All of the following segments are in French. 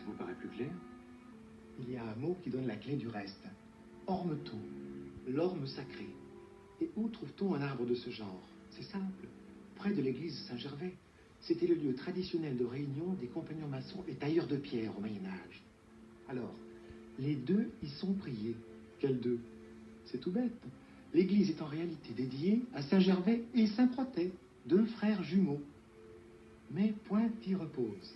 vous paraît plus clair. Il y a un mot qui donne la clé du reste. Ormeton, l'orme sacré. Et où trouve-t-on un arbre de ce genre? C'est simple, près de l'église Saint-Gervais. C'était le lieu traditionnel de réunion des compagnons maçons et tailleurs de pierre au Moyen-Âge. Alors, les deux y sont priés. Quels deux? C'est tout bête. L'église est en réalité dédiée à Saint-Gervais et Saint-Protais, deux frères jumeaux. Mais point y repose.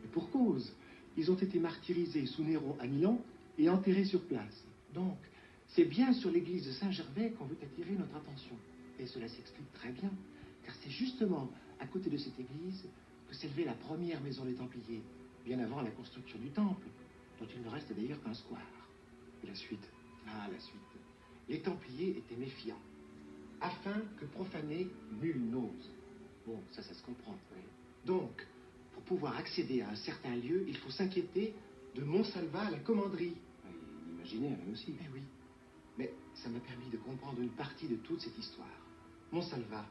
Et pour cause, ils ont été martyrisés sous Néron à Milan et enterrés sur place. Donc, c'est bien sur l'église de Saint-Gervais qu'on veut attirer notre attention. Et cela s'explique très bien, car c'est justement à côté de cette église que s'élevait la première maison des Templiers, bien avant la construction du temple, dont il ne reste d'ailleurs qu'un square. Et la suite? Ah, la suite. Les Templiers étaient méfiants, afin que profaner nul n'ose. Bon, ça se comprend, oui. Donc, pour pouvoir accéder à un certain lieu, il faut s'inquiéter de Montsalvat à la commanderie. Imaginaire, elle aussi. Eh oui, mais ça m'a permis de comprendre une partie de toute cette histoire. Montsalvat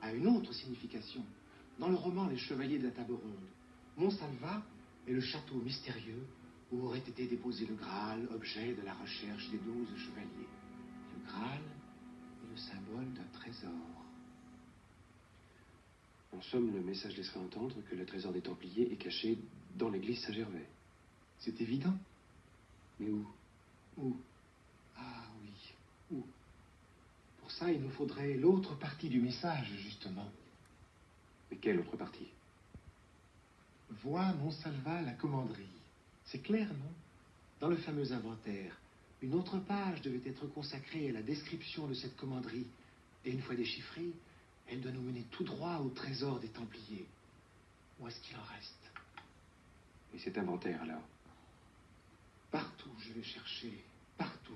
a une autre signification. Dans le roman Les Chevaliers de la Table Ronde, Montsalvat est le château mystérieux où aurait été déposé le Graal, objet de la recherche des 12 chevaliers. Le Graal est le symbole d'un trésor. En somme, le message laisserait entendre que le trésor des Templiers est caché dans l'église Saint-Gervais. C'est évident. Mais où? Où? Ah oui, où? Pour ça, il nous faudrait l'autre partie du message, justement. Mais quelle autre partie? Vois Montsalvat la commanderie. C'est clair, non? Dans le fameux inventaire, une autre page devait être consacrée à la description de cette commanderie. Et une fois déchiffrée, elle doit nous mener tout droit au trésor des Templiers. Où est-ce qu'il en reste? Et cet inventaire, alors? Partout, je vais chercher. Partout.